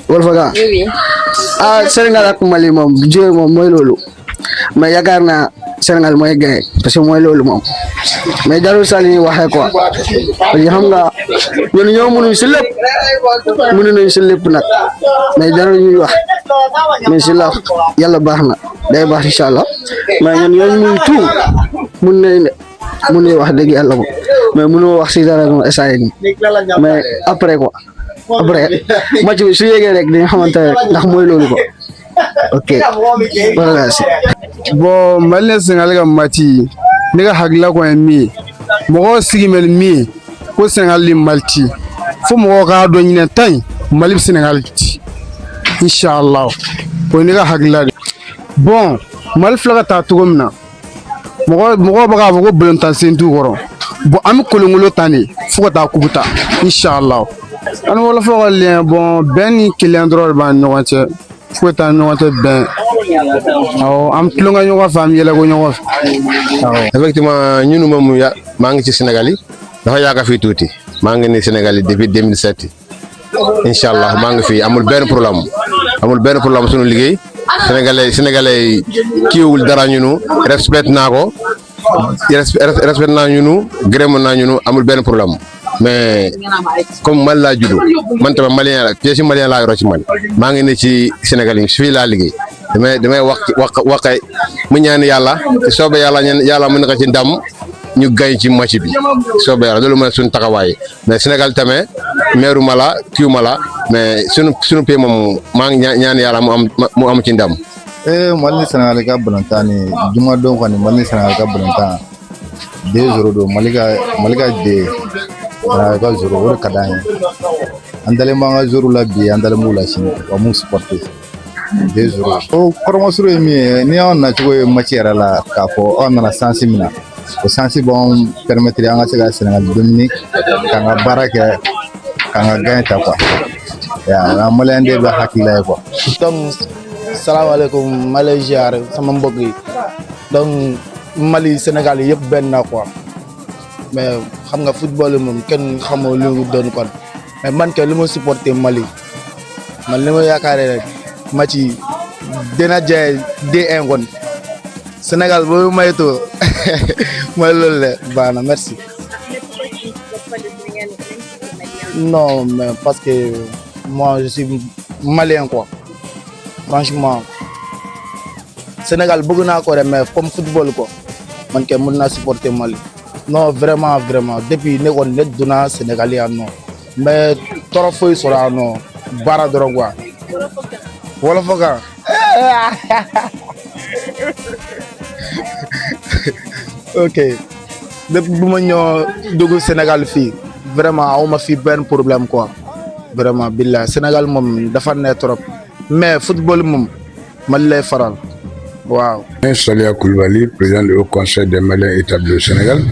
Wolfaga Sénégal ak Mali moom jeu moom mooy loolu mais yaakaar naa Sénégal mooy gagné parce que mooy loolu moom mais jarul sax li ñuy waxee quoi parce que xam nga ñun ñoo mënuñ si lépp mënu nañ si lépp nag mais jarul ñuy wax mais si la yàlla baax na day baax incha allah mais ñun ñooñu muy tout mun nañ wax dëgg yàlla moom mais mënoo wax si dara moom essayé nii mais après quoi. Après match bi su yéegee rek dañu xamante ne ndax mooy loolu ko ok voilà bon Mali Sénégal ka match ne ka hakilila kɔni min ye mɔgɔw sigi mɛ min ye ko Sénégal ni Mali ci fo mɔgɔw k'a dɔn ɲinɛ ta in Mali bɛ Sénégal ci inshallah o ye ne ka hakilila de bon Mali filɛ ka taa cogo min na mɔgɔw bɛ k'a fɔ ko bɛlɛntan sen t'u kɔrɔ bon an bɛ kolonkolo tan de fo ka taa kubu ta inshallah. An wolof ka lien bon bɛn ni kelen dɔrɔn de b'an ni ɲɔgɔn cɛ fo ka taa ni ɲɔgɔn cɛ bɛn awɔ an tulon ka ɲɔgɔn fɛ an bɛ yɛlɛko ɲɔgɔn fɛ awɔ. Effectivement ñun moom maa ngi ci Sénégal yi dafa yàgg fii tuuti maa ngi ni Sénégal yi depuis 2007 incha allah maa ngi fi amul benn problème sunu liggéey sénégalais kiiwul dara ñunu respect naa ko respect naa ñunu gërëm naa ñunu amul benn problème. Mais comme Mali laa juddoo man tamit malien la pièce malien laa yoroo ci Mali maa ngi ne ci Sénégal yi fii laa liggéey damay wax mu ñaan yàlla te soobee yàlla mën na ko ci ndam ñu gañ ci match bi soobee yàlla loolu mooy suñu taxawaay mais Sénégal tamit meeru mala kiiw mala mais sunu pays moom maa ngi ñaan yàlla mu am ci ndam. Mali Sénégal ka balontan ni juma don kɔni Mali Sénégal ka balontan 2-0 don Mali ka de ka zoro o de ka d'an ye an dalen b'an ka zoro la bi an dalen b'u la sini wa m'u supporter 2-0 o kɔrɔmasuru ye min ye ni y'anw nacogo ye match yɛrɛ la k'a fɔ aw nana sansi min na o sansi b'anw permettre an ka se ka Sénégal dominer k'an ka baara kɛ k'an ka gain ta quoi an maliyɛn de bɛ hakilila ye quoi. Donc salaamaaleykum ma lay ziar sama mbokk yi donc Mali Sénégal yëpp benn na quoi mais xam nga football moom kenn xamoo lu mu doon kon mais man ke li ma supporté Mali man li ma yaakaaree rek match yi dina jaay 2-1 kon Sénégal boobu maytoo mooy loolu la baax na merci. Non mais parce que moi je suis malien quoi franchement Sénégal bëgg naa ko rek mais comme football ko man ke mën naa supporter Mali. Non vraiment depuis ne kɔni ne donna Sénégal yan nɔ mais tɔɔrɔ foyi sɔrɔ yan nɔ baara dɔrɔn quoi wɔlɔfɔ kan ok depuis bu ma ñëw dugg Sénégal fii vraiment aw ma fi benn problème quoi vraiment billahi Sénégal moom dafa ne trop mais football moom Mali lay faral. Wow. Salia Koulibaly, président du Haut Conseil des Maliens établis au Sénégal.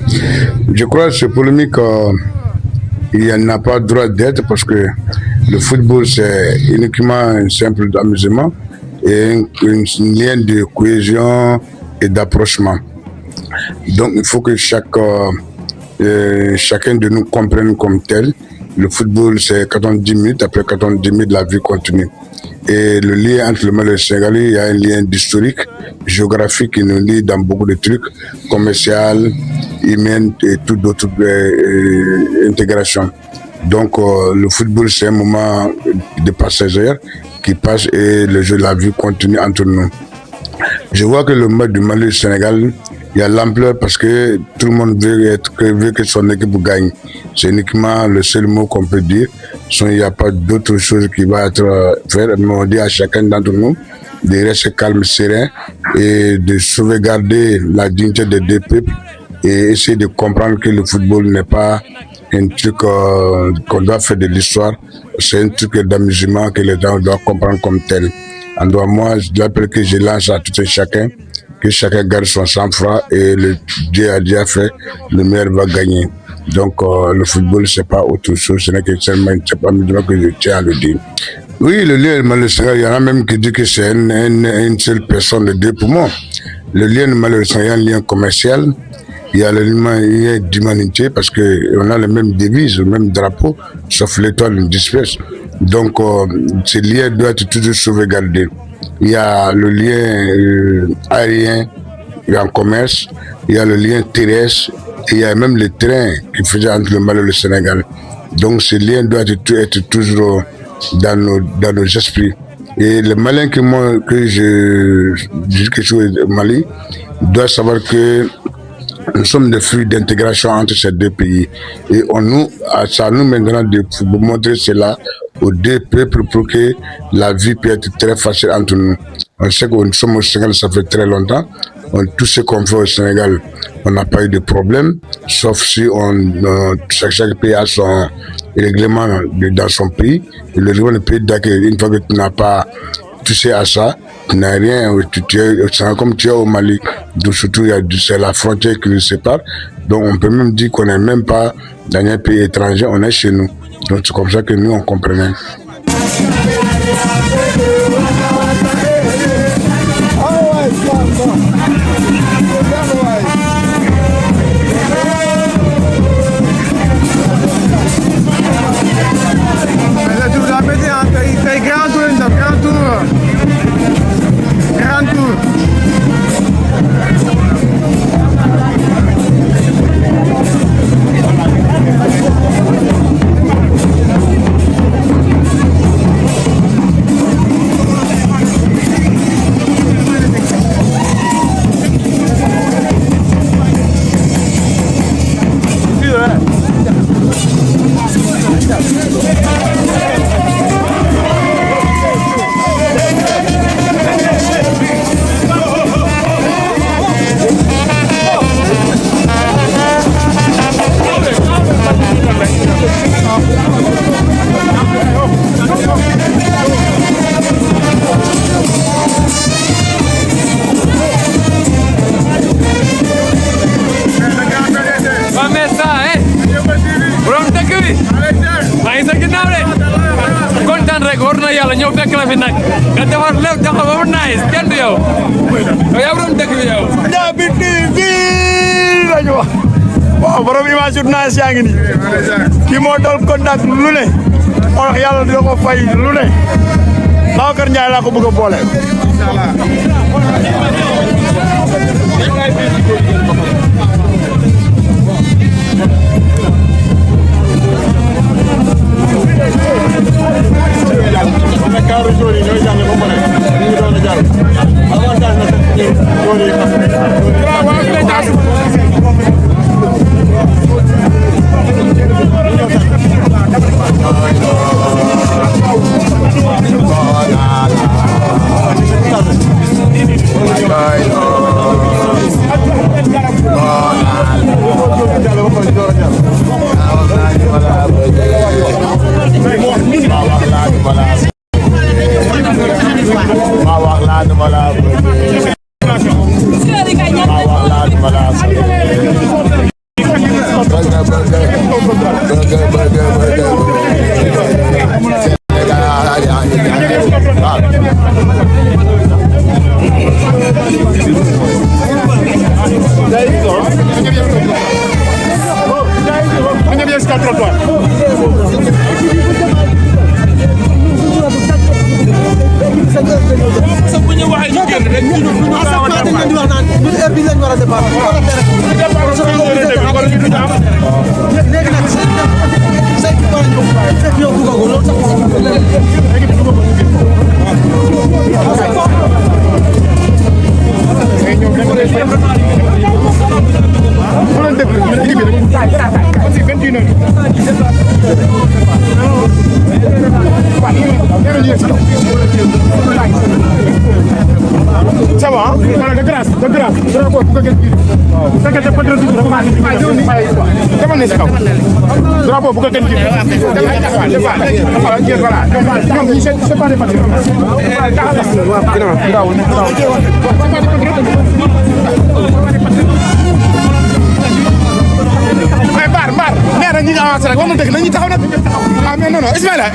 Je crois que ce polémique, il n'y en a pas droit d'être parce que le football, c'est uniquement un simple amusement et un lien de cohésion et d'approchement. Donc, il faut que chacun de nous comprenne comme tel. Le football, c'est 90 minutes. Après 90 minutes, la vie continue. Et le lien entre le Mali et le Sénégal, il y a un lien historique, géographique qui nous lie dans beaucoup de trucs, commercial, humain et tout d'autres intégrations. Donc le football, c'est un moment de passagère qui passe et le jeu de la vie continue entre nous. Je vois que le match du Mali et du Sénégal, il y a l'ampleur parce que tout le monde veut que son équipe gagne. C'est uniquement le seul mot qu'on peut dire. Il n'y a pas d'autre chose qui va être faite. Mais on dit à chacun d'entre nous de rester calme, serein et de sauvegarder la dignité des deux peuples et essayer de comprendre que le football n'est pas un truc qu'on doit faire de l'histoire. C'est un truc d'amusement que les gens doivent comprendre comme tel. Moi, je l'appelle que je lance à tout et chacun que chacun garde son sang-froid et le Dieu a déjà fait, le meilleur va gagner. Donc le football, c'est pas autre chose, ce n'est que seulement, c'est pas que je tiens à le dire. Oui, le lien Mali-Sénégal, il y en a même qui disent que c'est une seule personne, les deux poumons. Le lien Mali-Sénégal, il y a un lien commercial, il y a le lien d'humanité parce qu'on a les mêmes devises, le même drapeau, sauf l'étoile une disperse. Donc, ce lien doit être toujours sauvegardé. Il y a le lien aérien, il y a un commerce, il y a le lien terrestre, et il y a même les trains qui faisaient entre le Mali et le Sénégal. Donc, ce lien doit être toujours dans nos esprits. Et les Maliens que je dis quelque chose au Mali doivent savoir que nous sommes des fruits d'intégration entre ces deux pays. Et ça nous maintenant de montrer cela aux deux peuples pour que la vie puisse être très facile entre nous. On sait que nous sommes au Sénégal, ça fait très longtemps. Tout ce qu'on fait au Sénégal, on n'a pas eu de problème, sauf si chaque pays a son règlement dans son pays. Et le règlement du pays d'accueil, une fois que tu n'as pas touché à ça, tu n'as rien, comme tu es au Mali, donc surtout c'est la frontière qui nous sépare. Donc on peut même dire qu'on n'est même pas dans un pays étranger, on est chez nous. Donc c'est comme ça que nous on comprenait. yàlla ñëw fekk la fi nag nga defar lépp defar ba mu nice kenn du yow yow doon dëkk bi yow. Ndiaby TV lañu wax waaw borom image yu nice yaa ngi nii kii moo doon contact lu ne moo wax yàlla dina ko fay lu ne Babacar Ndiaye laa ko bëgg a boole. Ça va, de grâce, fekkee patriotisme dafa maa demal ne si kaw drapeau bu ko kenn jiite voilà ñoom ñi c'est pas des patriotes mais mbaar nee na ñi avancé rek wax na dëgg nañu taxaw nag ah mais non non Ismaïla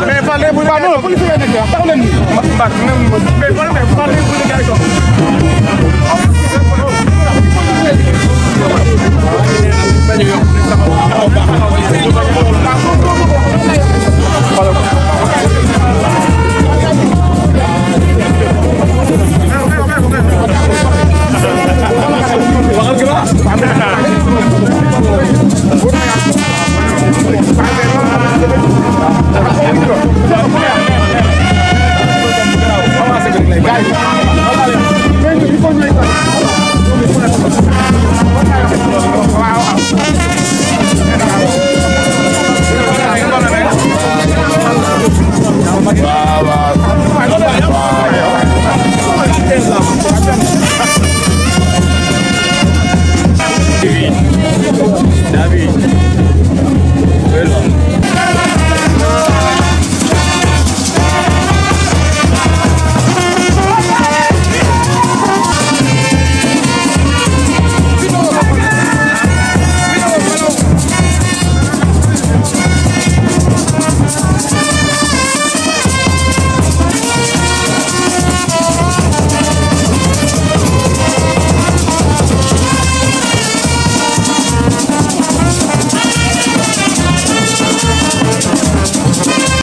mais Fall bu non police yi nekk taxaw leen mbaar mais